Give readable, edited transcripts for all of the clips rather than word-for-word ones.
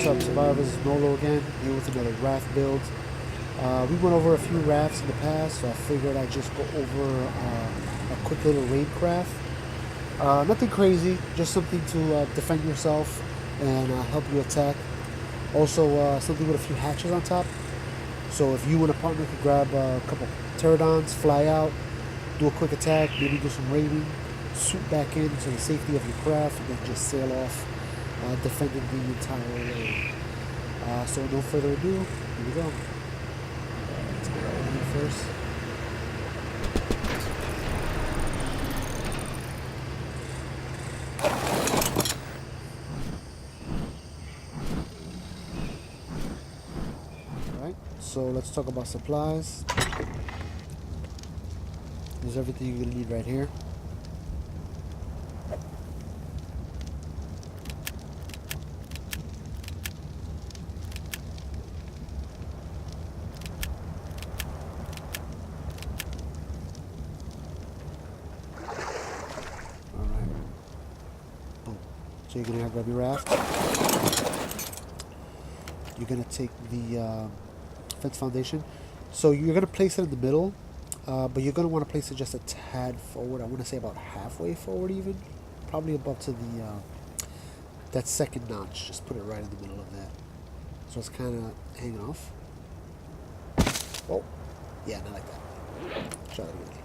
What's up, survivors? Nolo again, here with another raft build. We went over a few rafts in the past, so I figured I'd just go over a quick little raid craft. Nothing crazy, just something to defend yourself and help you attack. Also, something with a few hatches on top. So if you and a partner could grab a couple pterodons, fly out, do a quick attack, maybe do some raiding, swoop back into the safety of your craft, and then just sail off, defending the entire raid. So no further ado, here we go. Let's go right in here first. Alright, so let's talk about supplies. There's everything you're going to need right here. So you're going to grab your raft. You're going to take the fence foundation. So you're going to place it in the middle, but you're going to want to place it just a tad forward. I want to say about halfway forward even. Probably above to the that second notch. Just put it right in the middle of that. So it's kind of hanging off. Oh, yeah, not like that. Try that again.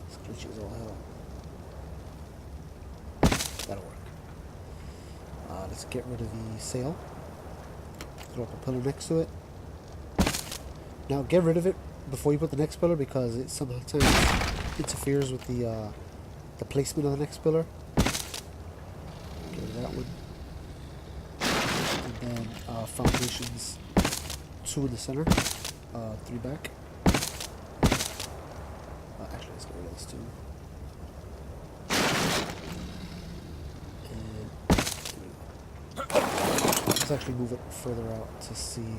It's glitchy as all hell. That'll work. Let's get rid of the sail. Throw up a pillar next to it. Now get rid of it before you put the next pillar because it sometimes interferes with the placement of the next pillar. Get rid of that one. And then foundations, 2 in the center, 3 back. Actually, let's get rid of this too. Let's actually move it further out to see.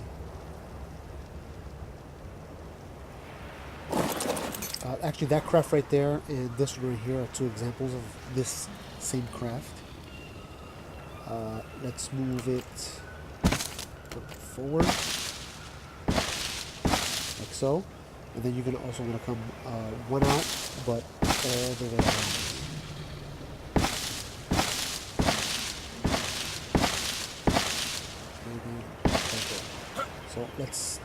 Actually, that craft right there and this one right here are 2 examples of this same craft. Let's move it forward, like so. And then you're going to also want to come one out, but all the way around. So let's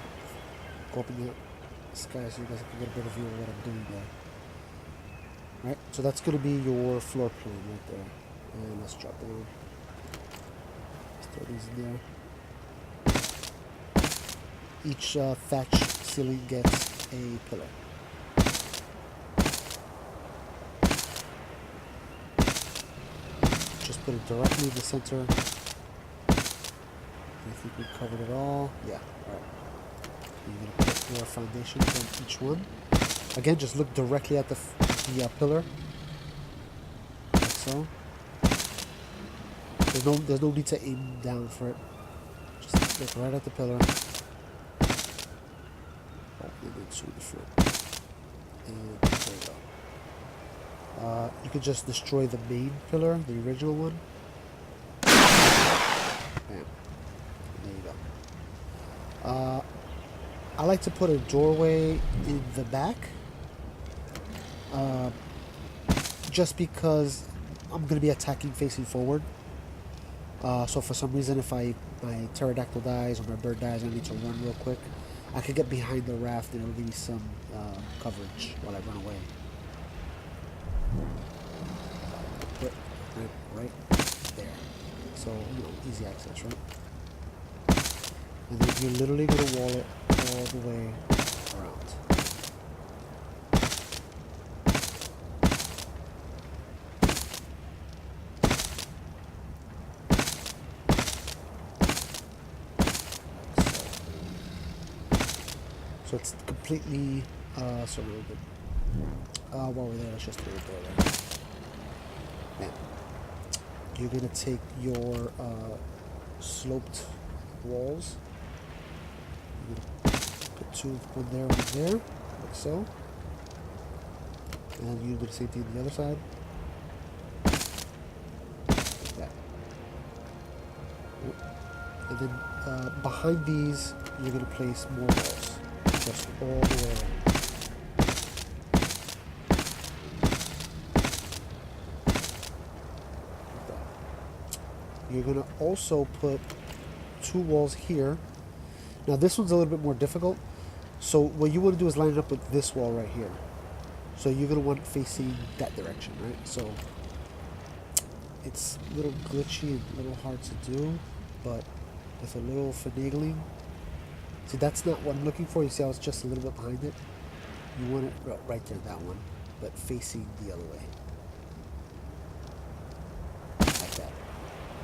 go up in the sky so you guys can get a better view of what I'm doing there. Alright, so that's going to be your floor plan right there. And let's drop down. Let's throw these in there. Each thatch ceiling gets a pillar. Just put it directly in the center. I think we covered it all. Yeah, alright. You're going to put your foundations on each one. Again, just look directly at the pillar. Like so. There's no need to aim down for it. Just look right at the pillar. Oh, and then shoot the front. And there you go. You could just destroy the main pillar, the original one. Bam. There you go. I like to put a doorway in the back, just because I'm going to be attacking facing forward. So for some reason, if my pterodactyl dies or my bird dies, I need to run real quick. I could get behind the raft and it'll give me some coverage while I run away. Put right there. So, easy access, right? And then you're literally going to wall it all the way around. So it's completely surrounded. While we're there, let's just do it there. Now, you're going to take your sloped walls. You're going to put 2, one there, like so. And you do the same thing on the other side. Like that. And then behind these, you're going to place more walls. Just all the way around. Like that. You're going to also put 2 walls here. Now this one's a little bit more difficult. So what you want to do is line it up with this wall right here. So you're going to want it facing that direction, right? So it's a little glitchy and a little hard to do, but with a little finagling. See, that's not what I'm looking for. You see how it's just a little bit behind it? You want it right there, that one, but facing the other way. Like that.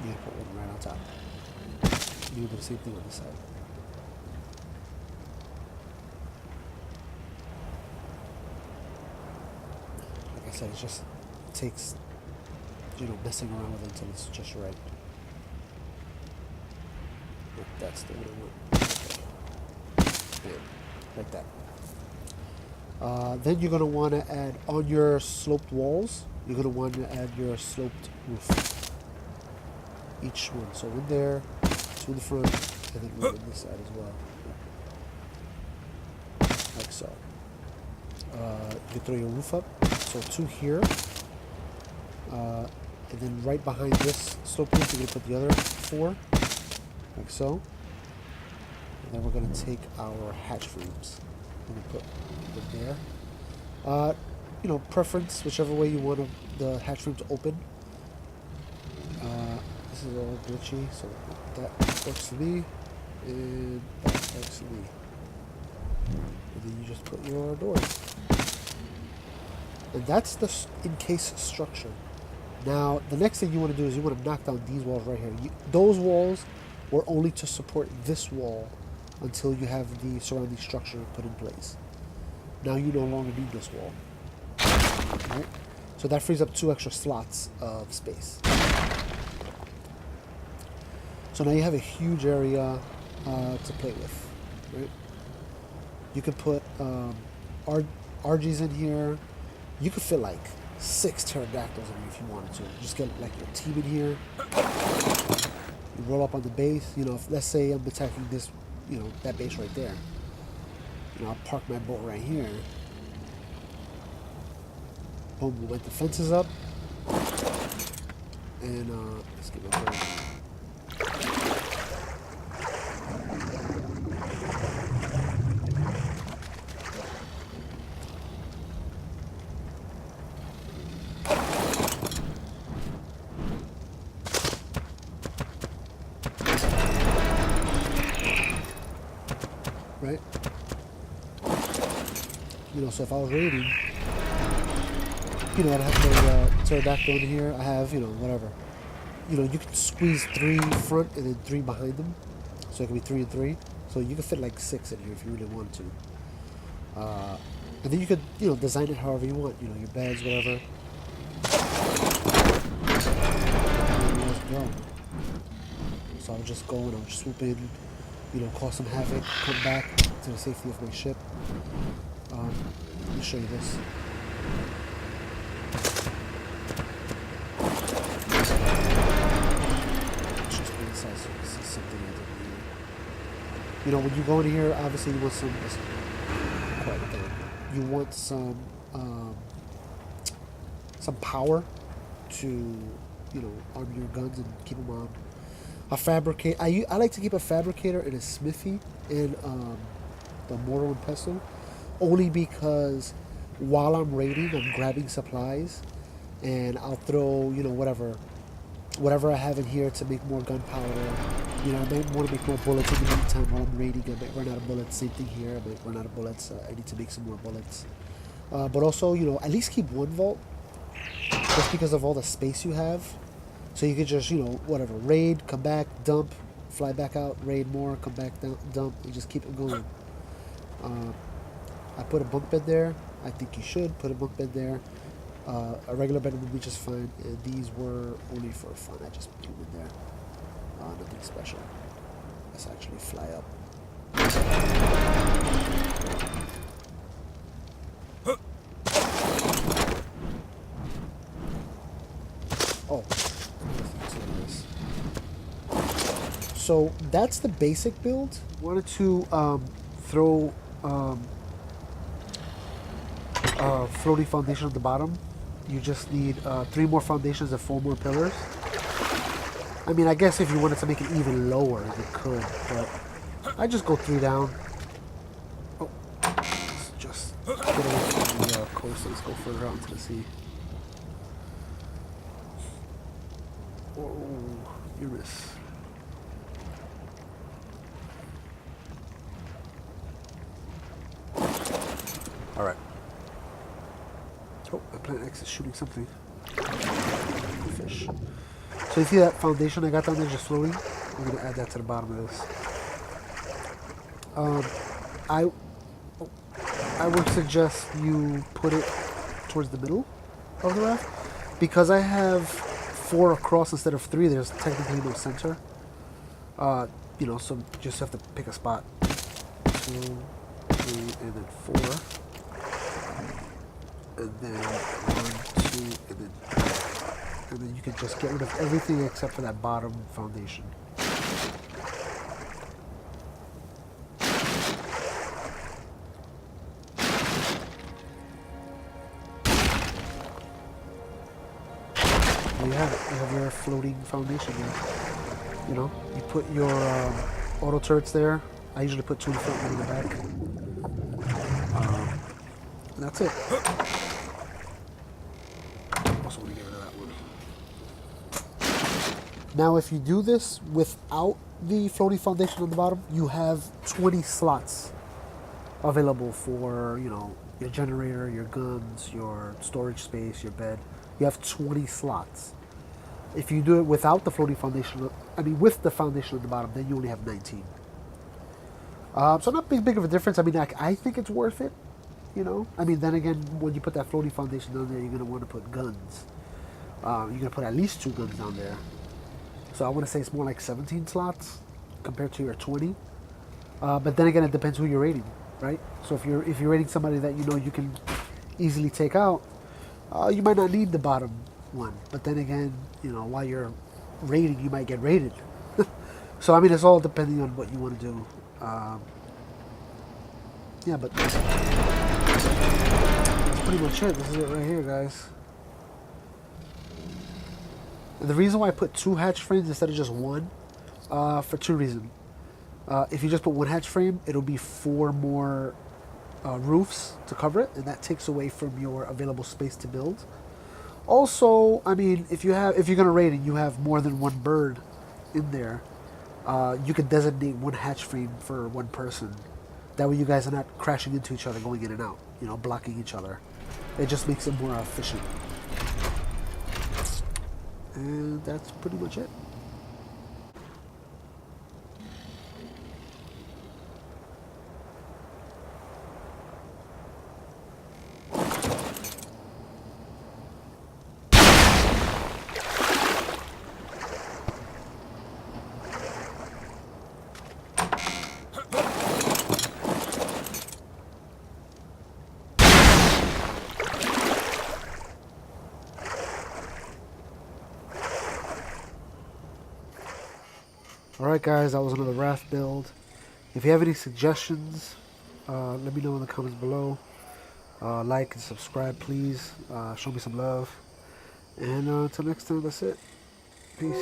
You put one right on top. You do the same thing on this side. Like I said, it just takes, messing around with it until it's just right. That's the one I want. Bam. Like that. Then you're going to want to add, on your sloped walls, you're going to want to add your sloped roof. Each one. So one there, 2 in the front, and then one on this side as well. Like so. You can throw your roof up. So 2 here. And then right behind this sloped roof, you're going to put the other 4. Like so. And then we're going to take our hatch frames. We're going to put them there. Preference, whichever way you want the hatch frame to open. This is all glitchy, so that works for me, and that works for me. And then you just put your doors. And that's the encased structure. Now, the next thing you want to do is you want to knock down these walls right here. Those walls were only to support this wall until you have the surrounding structure put in place. Now you no longer need this wall. Right? So that frees up 2 extra slots of space. So now you have a huge area to play with. Right? You could put RGs in here. You could fit like 6 pterodactyls in here if you wanted to. Just get like your team in here. You roll up on the base. If, let's say I'm attacking this, that base right there. I'll park my boat right here. Boom, we'll let the fences up. And let's get my boat. Right? So if I was raiding, I'd have my pterodactyl in here. I have, whatever. You can squeeze 3 front and then 3 behind them. So it can be 3 and 3. So you can fit like 6 in here if you really want to. And then you could, design it however you want. Your beds, whatever. Let's go. So I'll just go and I'll just swoop in, cause some havoc, come back to the safety of my ship. Let me show you this. It's just inside, so this is something I did here. When you go in here, obviously you want some. Quiet down. You want some power to, arm your guns and keep them on. A fabricate. I like to keep a fabricator and a smithy in the mortar and pestle. Only because while I'm raiding, I'm grabbing supplies, and I'll throw, whatever I have in here to make more gunpowder. I might want to make more bullets in the meantime while I'm raiding. I might run out of bullets. Same thing here. I might run out of bullets. I need to make some more bullets. But also, at least keep 1 vault, just because of all the space you have. So you could just, whatever, raid, come back, dump, fly back out, raid more, come back, down, dump, and just keep it going. I put a bunk bed there. I think you should put a bunk bed there. A regular bed would be just fine. And these were only for fun. I just put them in there. Nothing special. Let's actually fly up. Oh. so that's the basic build. Wanted to throw floating foundation at the bottom. You just need 3 more foundations and 4 more pillars. I mean, I guess if you wanted to make it even lower, you could, but I just go 3 down. Oh, let's just get away from the coast. Let's go further out into the sea. Whoa, you miss. All right. Oh, my Planet X is shooting something. Fish. So you see that foundation I got down there just floating? I'm going to add that to the bottom of this. I would suggest you put it towards the middle of the raft. Because I have 4 across instead of 3, there's technically no center. You know, so you just have to pick a spot. 2, 3, and then 4. And then 1, 2, and then 3. And then you can just get rid of everything except for that bottom foundation. There you have it. You have your floating foundation there. You know, you put your auto turrets there. I usually put 2 in the front, 1 in the back. And that's it. Also want to get rid of that one. Now, if you do this without the floating foundation on the bottom, you have 20 slots available for, you know, your generator, your guns, your storage space, your bed. You have 20 slots. If you do it without the floating foundation, I mean with the foundation at the bottom, then you only have 19. So not big of a difference. I mean, I think it's worth it. You know, I mean, then again, when you put that floating foundation down there, you're going to want to put guns. You're going to put at least 2 guns down there. So I want to say it's more like 17 slots compared to your 20. But then again, it depends who you're raiding, right? So if you're raiding somebody that you know you can easily take out, you might not need the bottom one. But then again, you know, while you're raiding, you might get raided. So I mean, it's all depending on what you want to do. Yeah, but that's pretty much it. This is it right here, guys. And the reason why I put 2 hatch frames instead of just 1, for 2 reasons. If you just put 1 hatch frame, it'll be 4 more roofs to cover it, and that takes away from your available space to build. Also, I mean, if you're gonna raid and you have more than 1 bird in there, you can designate 1 hatch frame for 1 person. That way you guys are not crashing into each other, going in and out, you know, blocking each other. It just makes it more efficient. And that's pretty much it. Alright guys, that was another Raft build. If you have any suggestions, let me know in the comments below. Like and subscribe please. Show me some love. And until next time, that's it. Peace.